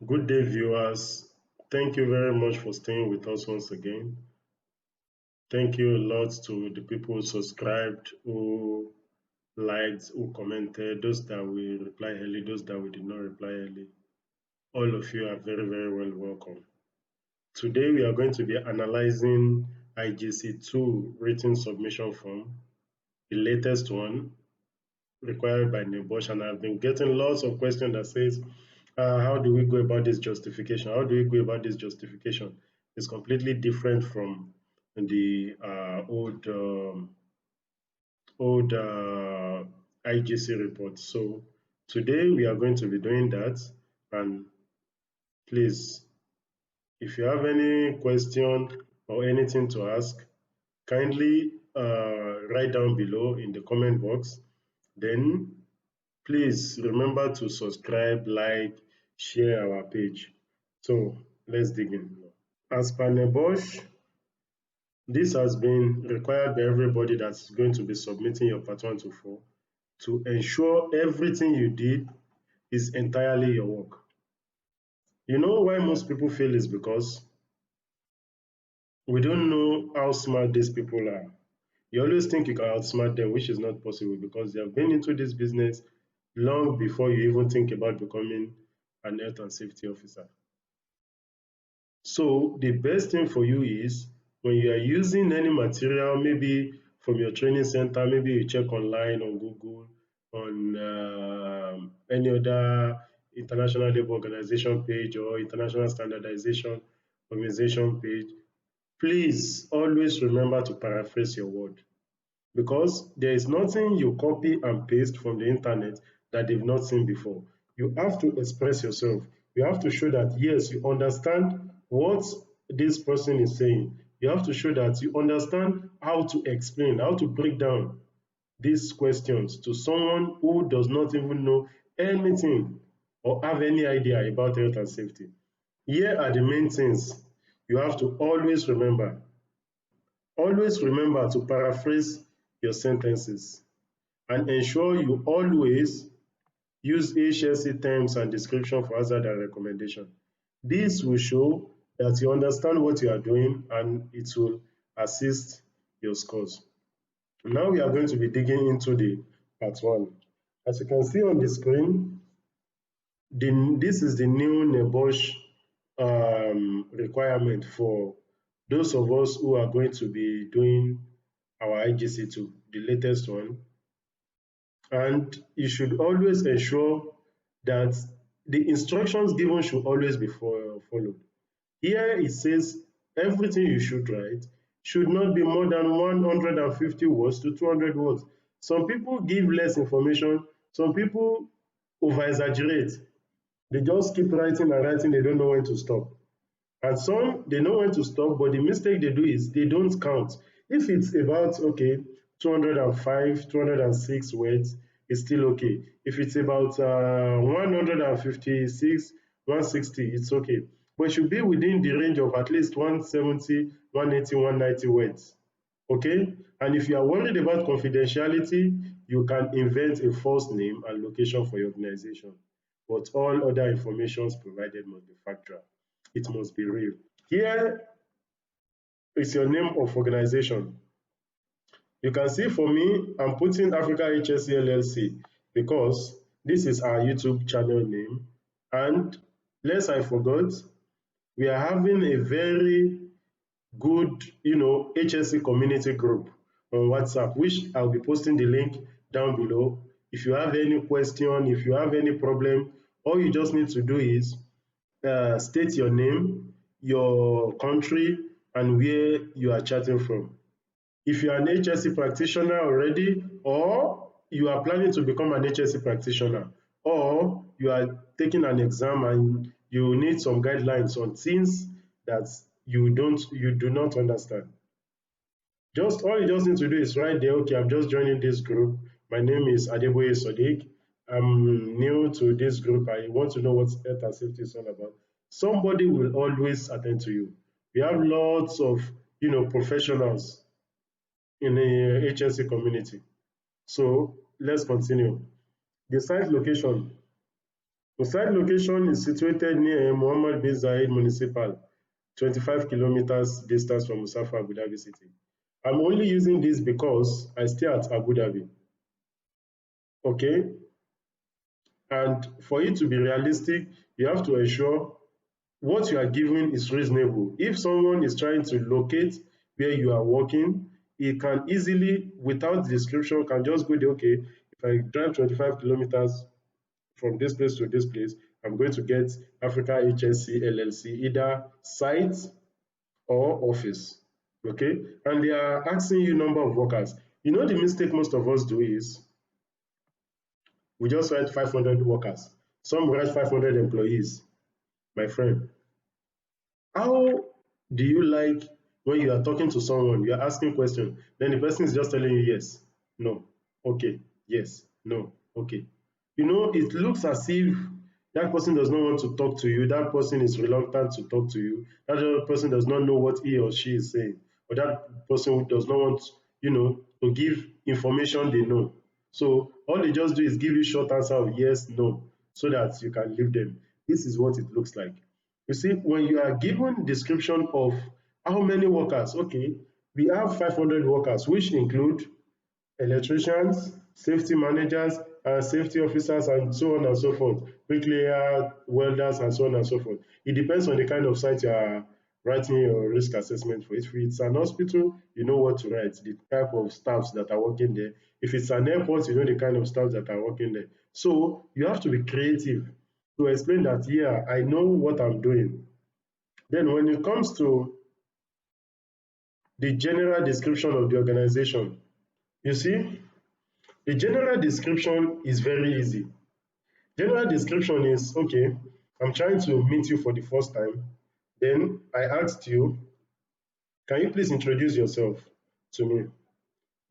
Good day, viewers. Thank you very much for staying with us once again. Thank you a lot to the people who subscribed, who liked, who commented, those that will reply early, those that we did not reply early. All of you are very, very well welcome. Today, we are going to be analyzing IGC 2 written submission form, the latest one required by NEBOSH, and I've been getting lots of questions that says, how do we go about this justification? How do we go about this justification? It's completely different from the old IGC report. So today we are going to be doing that. And please, if you have any question or anything to ask, kindly write down below in the comment box. Then please remember to subscribe, like, share our page. So let's dig in. As per NEBOSH, this has been required by everybody that's going to be submitting your Part 1 to 4 to ensure everything you did is entirely your work. You know why most people fail is because we don't know how smart these people are. You always think you can outsmart them, which is not possible because they have been into this business long before you even think about becoming an health and safety officer. So the best thing for you is when you are using any material, maybe from your training center, maybe you check online on Google, on any other International Labour Organization page or International Standardization Organization page, please always remember to paraphrase your word because there is nothing you copy and paste from the internet that they've not seen before. You have to express yourself. You have to show that, yes, you understand what this person is saying. You have to show that you understand how to explain, how to break down these questions to someone who does not even know anything or have any idea about health and safety. Here are the main things you have to always remember. Always remember to paraphrase your sentences and ensure you always use HSE terms and description for hazard and recommendation. This will show that you understand what you are doing and it will assist your scores. Now we are going to be digging into the part 1. As you can see on the screen, this is the new NEBOSH requirement for those of us who are going to be doing our IGC2, the latest one. And you should always ensure that the instructions given should always be followed. Here it says everything you should write should not be more than 150 words to 200 words. Some people give less information, some people over exaggerate. They just keep writing and writing, they don't know when to stop. And some, they know when to stop, but the mistake they do is they don't count. If it's about, okay, 205, 206 words, it's still okay. If it's about 156, 160, it's okay. But it should be within the range of at least 170, 180, 190 words. Okay? And if you are worried about confidentiality, you can invent a false name and location for your organization. But all other information provided must be factual. It must be real. Here is your name of organization. You can see for me, I'm putting Africa HSE LLC because this is our YouTube channel name. And lest I forgot, we are having a very good, HSE community group on WhatsApp, which I'll be posting the link down below. If you have any question, if you have any problem, all you just need to do is state your name, your country, and where you are chatting from. If you are an HSE practitioner already, or you are planning to become an HSE practitioner, or you are taking an exam and you need some guidelines on things that you do not understand. Just all you just need to do is write there, okay, I'm just joining this group. My name is Adeboye Sodiq. I'm new to this group. I want to know what health and safety is all about. Somebody will always attend to you. We have lots of professionals in the HSE community. So let's continue. The site location. The site location is situated near Mohammed bin Zayed Municipal, 25 kilometers distance from Musafa, Abu Dhabi City. I'm only using this because I stay at Abu Dhabi. Okay? And for it to be realistic, you have to ensure what you are given is reasonable. If someone is trying to locate where you are working, he can easily, without description, can just go there, okay, if I drive 25 kilometers from this place to this place, I'm going to get Africa HSC LLC, either site or office, okay? And they are asking you number of workers. You know the mistake most of us do is, we just write 500 workers. Some write 500 employees, my friend. How do you like when you are talking to someone, you are asking questions, then the person is just telling you yes, no, okay, yes, no, okay. You know, it looks as if that person does not want to talk to you, that person is reluctant to talk to you, that other person does not know what he or she is saying, or that person does not want, to give information they know. So all they just do is give you short answer of yes, no, so that you can leave them. This is what it looks like. You see, when you are given description of how many workers, okay, we have 500 workers, which include electricians, safety managers, and safety officers, and so on and so forth, bricklayer, welders, and so on and so forth. It depends on the kind of site you are writing your risk assessment for. If it's an hospital, you know what to write, the type of staffs that are working there. If it's an airport, you know the kind of staff that are working there. So you have to be creative to explain that, yeah, I know what I'm doing. Then when it comes to the general description of the organization, you see, the general description is very easy. General description is, okay, I'm trying to meet you for the first time. Then I asked you, can you please introduce yourself to me?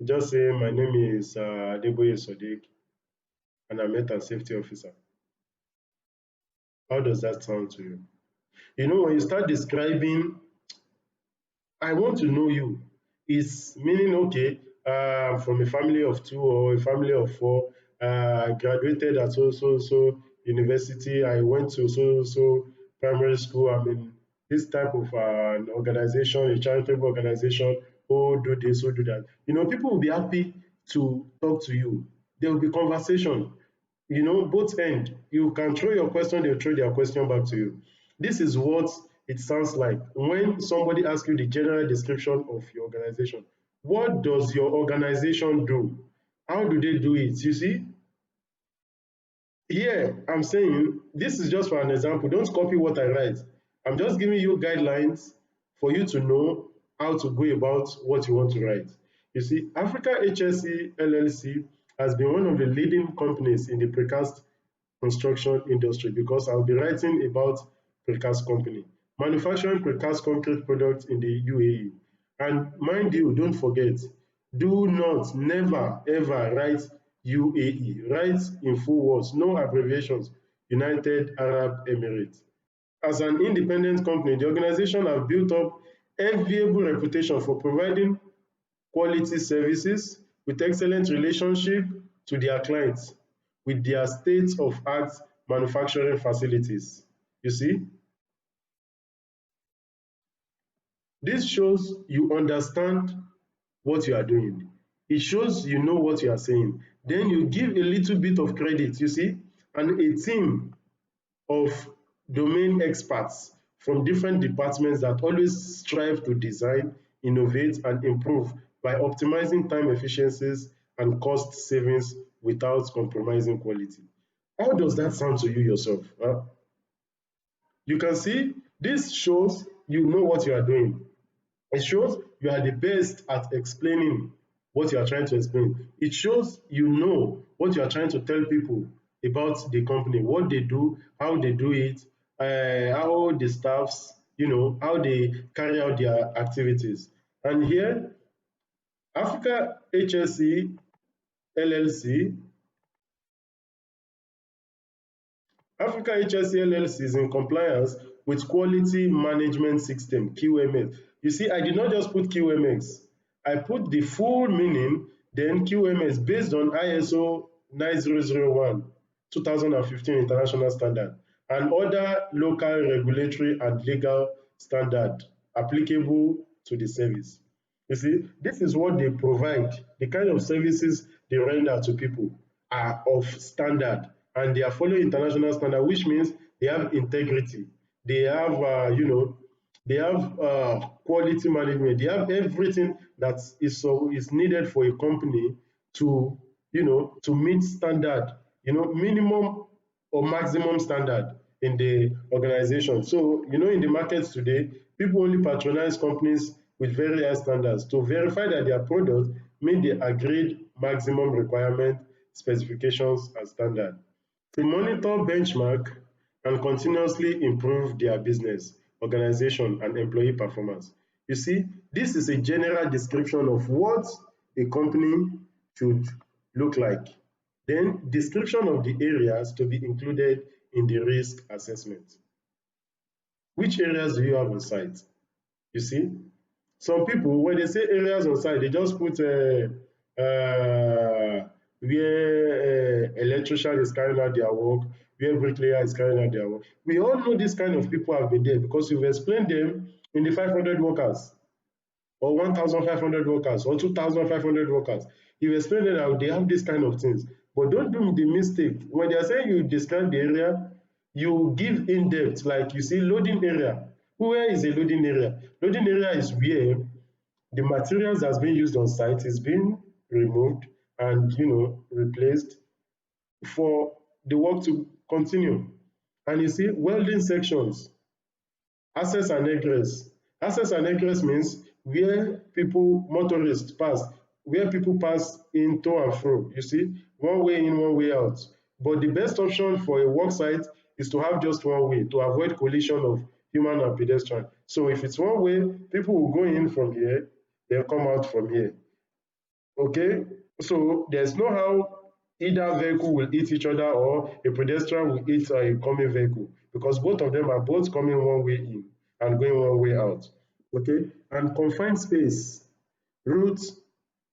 Just say, my name is Adeboye Sodiq, and I'm Health and Safety Officer. How does that sound to you? You know, when you start describing, I want to know you, is meaning, okay, I'm from a family of two or a family of four. I graduated at so university. I went to so primary school. I'm in this type of an organization, a charitable organization. Who do this, who do that. You know, people will be happy to talk to you. There will be conversation. You know, both end. You can throw your question, they'll throw their question back to you. This is what it sounds like when somebody asks you the general description of your organization. What does your organization do? How do they do it? You see, here I'm saying this is just for an example. Don't copy what I write. I'm just giving you guidelines for you to know how to go about what you want to write. You see, Africa HSC LLC has been one of the leading companies in the precast construction industry, because I'll be writing about precast company, manufacturing precast concrete products in the UAE. And mind you, don't forget, do not, never, ever write UAE. Write in full words, no abbreviations, United Arab Emirates. As an independent company, the organization have built up enviable reputation for providing quality services with excellent relationship to their clients with their state-of-art manufacturing facilities. You see, this shows you understand what you are doing. It shows you know what you are saying. Then you give a little bit of credit, you see, and a team of domain experts from different departments that always strive to design, innovate, and improve by optimizing time efficiencies and cost savings without compromising quality. How does that sound to you yourself? Huh? You can see this shows you know what you are doing. It shows you are the best at explaining what you are trying to explain. It shows you know what you are trying to tell people about the company, what they do, how they do it, how the staffs, how they carry out their activities. And here, Africa HSC LLC, Africa HSC LLC is in compliance with Quality Management System, QMS. You see, I did not just put QMS. I put the full meaning, then QMS based on ISO 9001. 2015 international standard, and other local regulatory and legal standard applicable to the service. You see, this is what they provide. The kind of services they render to people are of standard, and they are following international standard, which means they have integrity. They have, they have quality management. They have everything that is needed for a company to, to meet standard, minimum or maximum standard in the organization. So, in the markets today, people only patronize companies with very high standards to verify that their products meet the agreed maximum requirement, specifications, and standard. To monitor, benchmark, and continuously improve their business, organization, and employee performance. You see, this is a general description of what a company should look like. Then, description of the areas to be included in the risk assessment. Which areas do you have on site? You see, some people, when they say areas on site, they just put where electrician is carrying out their work, where bricklayer is carrying out their work. We all know this kind of people have been there because you've explained them in the 500 workers or 1,500 workers or 2,500 workers. You've explained them that they have this kind of things. But don't do the mistake. When they are saying you describe the area, you give in depth, like you see loading area. Where is a loading area? Loading area is where the materials that's being used on site is being removed and replaced for the work to continue. And you see welding sections, access and egress. Access and egress means where people, motorists pass, where people pass in to and fro. You see, one way in, one way out. But the best option for a work site is to have just one way to avoid collision of human and pedestrian. So if it's one way, people will go in from here, they'll come out from here. Okay? So there's no how either vehicle will hit each other or a pedestrian will hit a coming vehicle because both of them are both coming one way in and going one way out. Okay? And confined space, routes,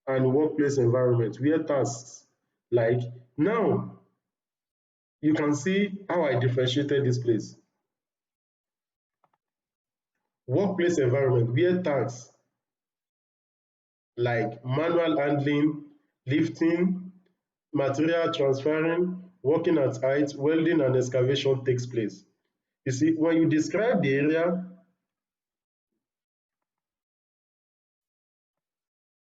and workplace environment where tasks like now you can see how I differentiated this place. Workplace environment where tasks like manual handling, lifting, material transferring, working at height, welding and excavation takes place. You see, when you describe the area,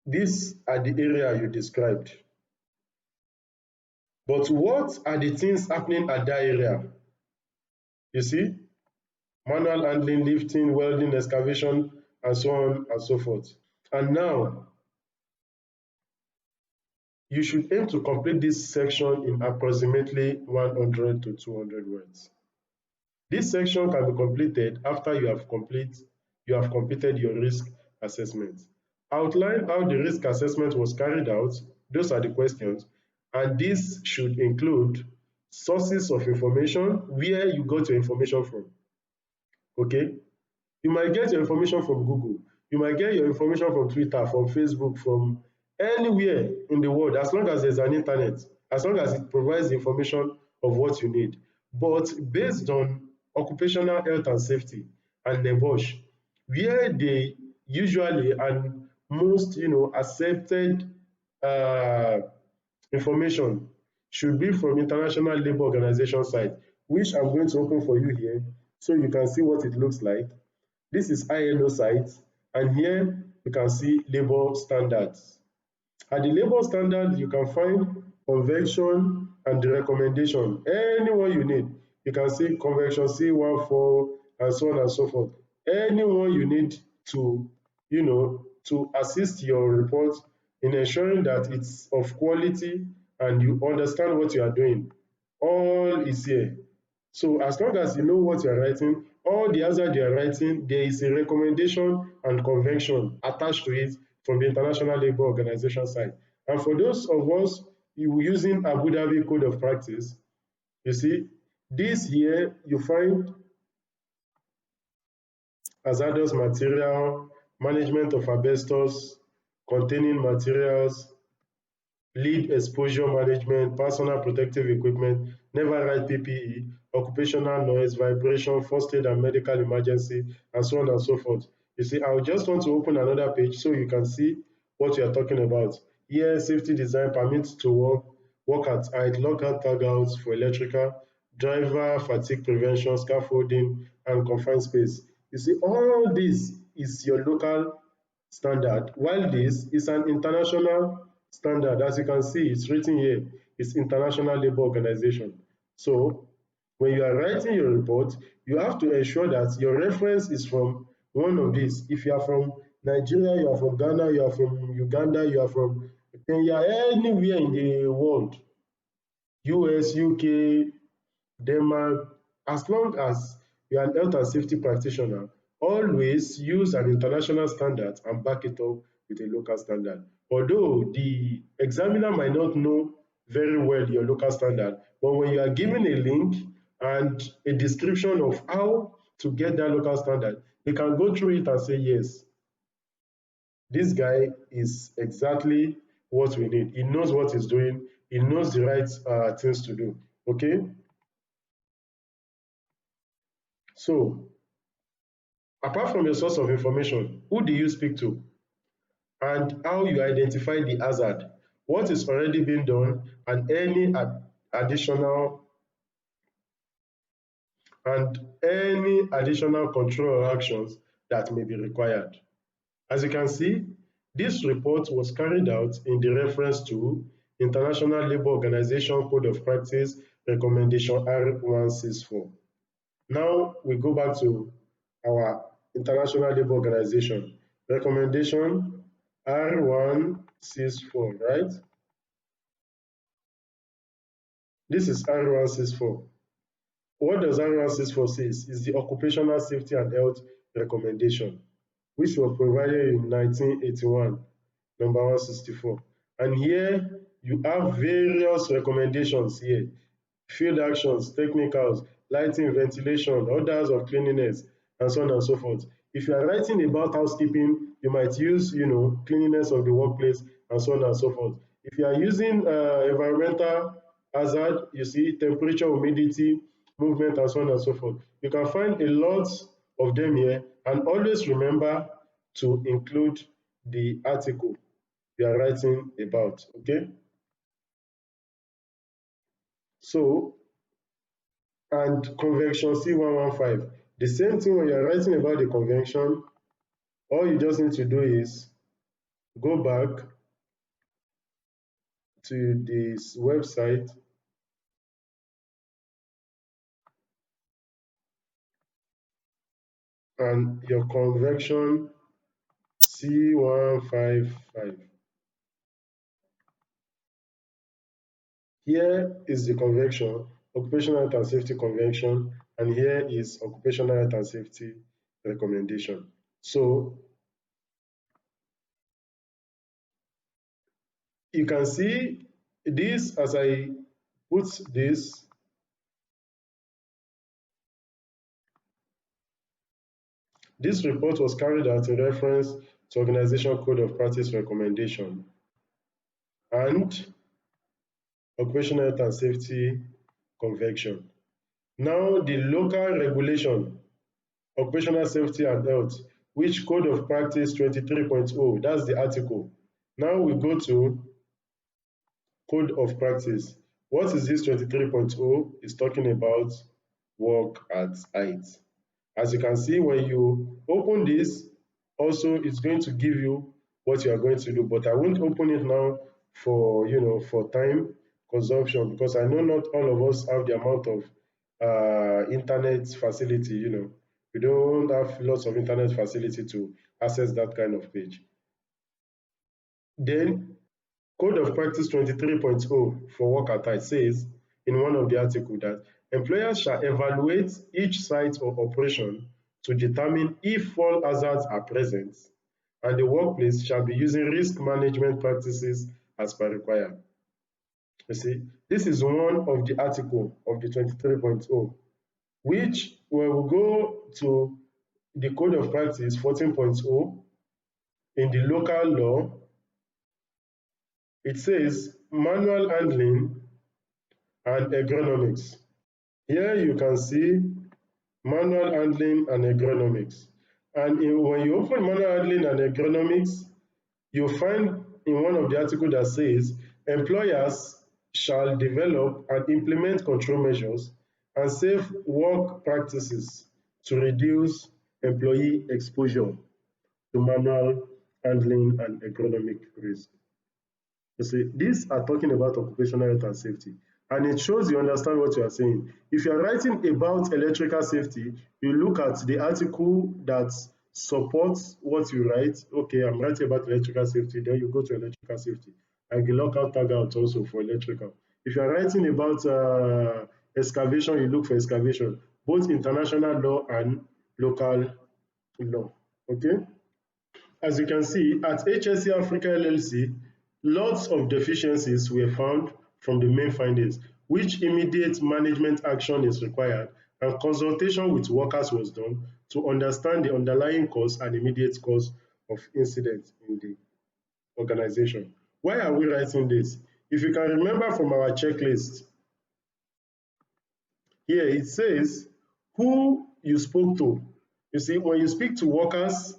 these are the area you described. But what are the things happening at that area? You see, manual handling, lifting, welding, excavation, and so on and so forth. And now, you should aim to complete this section in approximately 100 to 200 words. This section can be completed after you have completed your risk assessment. Outline how the risk assessment was carried out, those are the questions, and this should include sources of information, where you got your information from. Okay? You might get your information from Google, you might get your information from Twitter, from Facebook, from anywhere in the world, as long as there's an internet, as long as it provides the information of what you need. But based on occupational health and safety and NEBOSH, where they usually and most accepted information should be from International Labour Organization site, which I'm going to open for you here so you can see what it looks like. This is ILO site, and here you can see labor standards. At the labor standard, you can find convention and the recommendation, anyone you need. You can see convention C14 and so on and so forth. Anyone you need to, to assist your report in ensuring that it's of quality and you understand what you are doing. All is here. So as long as you know what you are writing, all the hazard you are writing, there is a recommendation and convention attached to it from the International Labour Organization side. And for those of us using Abu Dhabi Code of Practice, you see, this here you find hazardous material, management of asbestos, containing materials, lead exposure management, personal protective equipment, never write PPE, occupational noise, vibration, first aid and medical emergency, and so on and so forth. You see, I just want to open another page so you can see what we are talking about. Here, safety design permits to work at height, lockout tagouts for electrical, driver fatigue prevention, scaffolding, and confined space. You see, all this is your local standard, while this is an international standard. As you can see, it's written here, it's International Labour Organization. So when you are writing your report, you have to ensure that your reference is from one of these. If you are from Nigeria, you are from Ghana, you are from Uganda, you are from Kenya, anywhere in the world, US, UK, Denmark, as long as you are an health and safety practitioner, always use an international standard and back it up with a local standard. Although the examiner might not know very well your local standard, but when you are given a link and a description of how to get that local standard, they can go through it and say, yes, this guy is exactly what we need. He knows what he's doing. He knows the right things to do. Okay? So, apart from your source of information, who do you speak to? And how you identify the hazard, what is already being done, and any additional control or actions that may be required. As you can see, this report was carried out in the reference to International Labour Organization Code of Practice Recommendation R164. Now we go back to our International Labour Organization recommendation R164, right? This is R164. What does R164 say? Is the Occupational Safety and Health Recommendation, which was provided in 1981, number 164. And here you have various recommendations here. Field actions, technicals, lighting, ventilation, orders of cleanliness, and so on and so forth. If you are writing about housekeeping, you might use, cleanliness of the workplace, and so on and so forth. If you are using environmental hazard, you see temperature, humidity, movement, and so on and so forth. You can find a lot of them here, and always remember to include the article you are writing about, okay? So, and convention C115, the same thing when you're writing about the convention, all you just need to do is go back to this website and your convention C155. Here is the convention, Occupational Health and Safety Convention, and here is Occupational Health and Safety Recommendation. So you can see this as I put this. This report was carried out in reference to Organization Code of Practice Recommendation and Occupational Health and Safety Convention. Now the local regulation, Occupational Safety and Health, which Code of Practice 23.0, that's the article. Now we go to Code of Practice. What is this 23.0? It's talking about work at height. As you can see, when you open this, also it's going to give you what you are going to do, but I won't open it now for for time consumption, because I know not all of us have the amount of internet facility. We don't have lots of internet facility to access that kind of page. Then Code of Practice 23.0 for work at height says in one of the articles that employers shall evaluate each site or operation to determine if fall hazards are present, and the workplace shall be using risk management practices as per required. You see, this is one of the article of the 23.0, which when we go to the Code of Practice 14.0 in the local law, it says manual handling and agronomics. Here you can see manual handling and agronomics. And when you open manual handling and agronomics, you'll find in one of the articles that says employers shall develop and implement control measures and safe work practices to reduce employee exposure to manual handling and agronomic risk. You see, these are talking about occupational health and safety, and it shows you understand what you are saying. If you are writing about electrical safety, you look at the article that supports what you write. Okay, I'm writing about electrical safety, then you go to electrical safety, and the lockout tag out also for electrical. If you are writing about excavation, you look for excavation, both international law and local law. Okay. As you can see, at HSC Africa LLC, lots of deficiencies were found from the main findings, which immediate management action is required, and consultation with workers was done to understand the underlying cause and immediate cause of incident in the organization. Why are we writing this? If you can remember from our checklist, here it says who you spoke to. You see, when you speak to workers,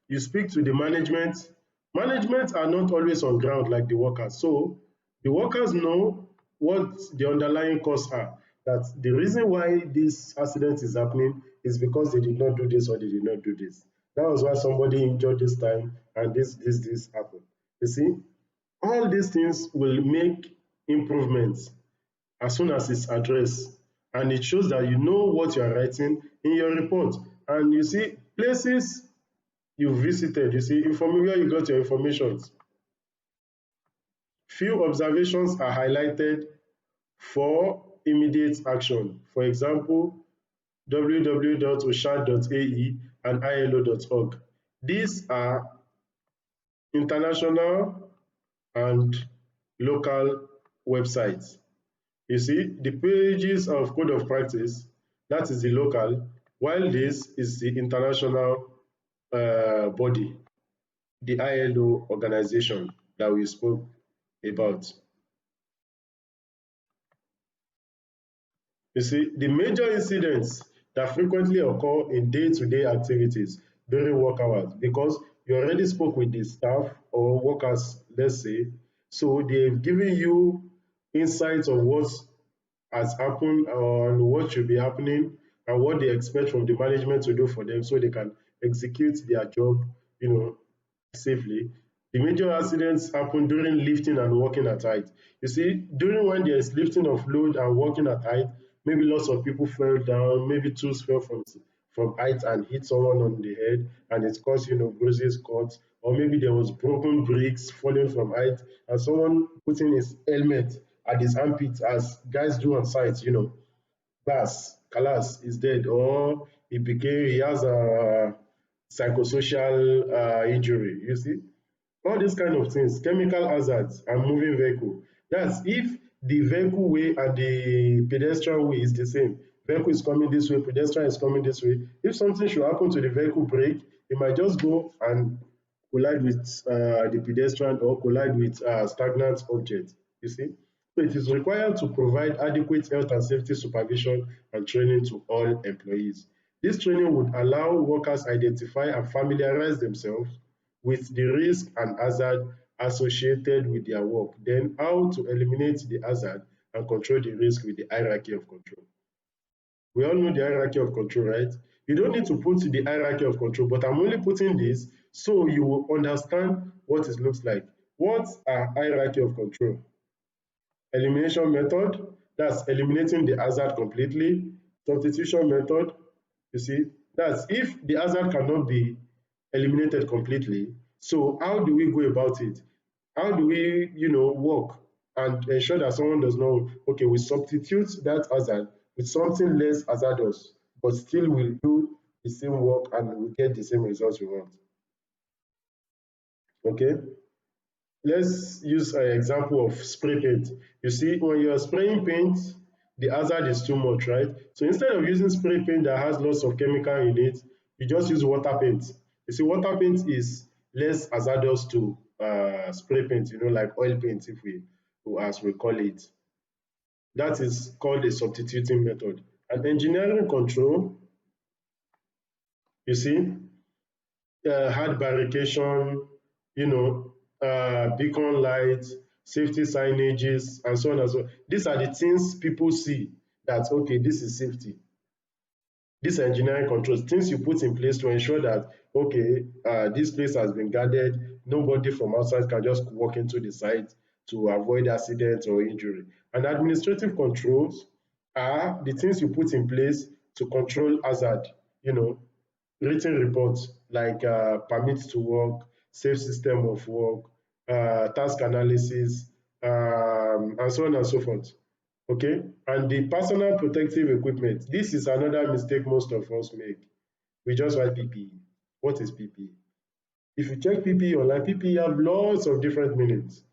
you speak to the management. Management are not always on ground like the workers. So the workers know what the underlying cause are. That the reason why this accident is happening is because they did not do this or they did not do this. That was why somebody injured this time and this happened. You see, all these things will make improvements as soon as it's addressed. And it shows that you know what you are writing in your report. And you see, places you visited, you see, inform where you got your information. Few observations are highlighted for immediate action. For example, www.oshad.ae and ilo.org. These are international and local websites. You see, the pages of code of practice, that is the local, while this is the international body, the ILO organization that we spoke about. You see, the major incidents that frequently occur in day-to-day activities during work hours, because you already spoke with the staff or workers, let's say, so they've given you insights of what has happened and what should be happening and what they expect from the management to do for them so they can execute their job, safely. The major accidents happen during lifting and working at height. You see, during when there is lifting of load and working at height, maybe lots of people fell down, maybe tools fell from height and hit someone on the head and it caused, bruises, cuts, or maybe there was broken bricks falling from height and someone putting his helmet at his armpit as guys do on site, Bas, Kalas is dead, or he has a psychosocial injury. You see, all these kind of things, chemical hazards and moving vehicle. That's if the vehicle way and the pedestrian way is the same. Vehicle is coming this way, pedestrian is coming this way. If something should happen to the vehicle brake, it might just go and collide with the pedestrian or collide with stagnant object. You see, so it is required to provide adequate health and safety supervision and training to all employees. This training would allow workers identify and familiarize themselves with the risk and hazard associated with their work, then how to eliminate the hazard and control the risk with the hierarchy of control. We all know the hierarchy of control, right? You don't need to put the hierarchy of control, but I'm only putting this so you will understand what it looks like. What are hierarchy of control? Elimination method, that's eliminating the hazard completely. Substitution method, you see, that's if the hazard cannot be eliminated completely. So how do we go about it? How do we, work and ensure that someone does not, okay, we substitute that hazard with something less hazardous, but still will do the same work and we get the same results we want. Okay. Let's use an example of spray paint. You see, when you're spraying paint, the hazard is too much, right? So instead of using spray paint that has lots of chemical in it, you just use water paint. You see, water paint is less hazardous to spray paint, like oil paint, if we, as we call it. That is called a substituting method. And engineering control, you see, hard barrication, beacon lights, safety signages, and so on and so on. These are the things people see that, okay, this is safety. These are engineering controls, things you put in place to ensure that, okay, this place has been guarded, nobody from outside can just walk into the site to avoid accident or injury. And administrative controls are the things you put in place to control hazard, you know, written reports like permits to work, safe system of work, task analysis, and so on and so forth. Okay, and the personal protective equipment. This is another mistake most of us make. We just write PPE. What is PPE? If you check PPE online, PPE have lots of different meanings.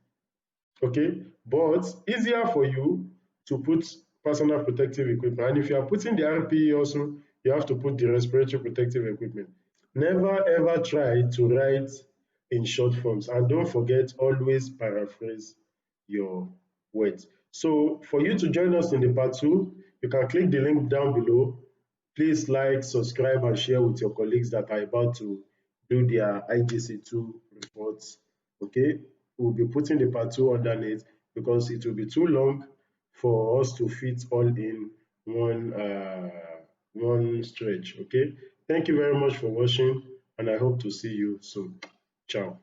Okay, but easier for you to put personal protective equipment. And if you are putting the RPE also, you have to put the respiratory protective equipment. Never ever try to write in short forms, and don't forget, always paraphrase your words. So for you to join us in the part 2, you can click the link down below. Please like, subscribe, and share with your colleagues that are about to do their IGC2 reports. Okay, we'll be putting the part 2 underneath because it will be too long for us to fit all in one stretch. Okay, thank you very much for watching, and I hope to see you soon. Ciao.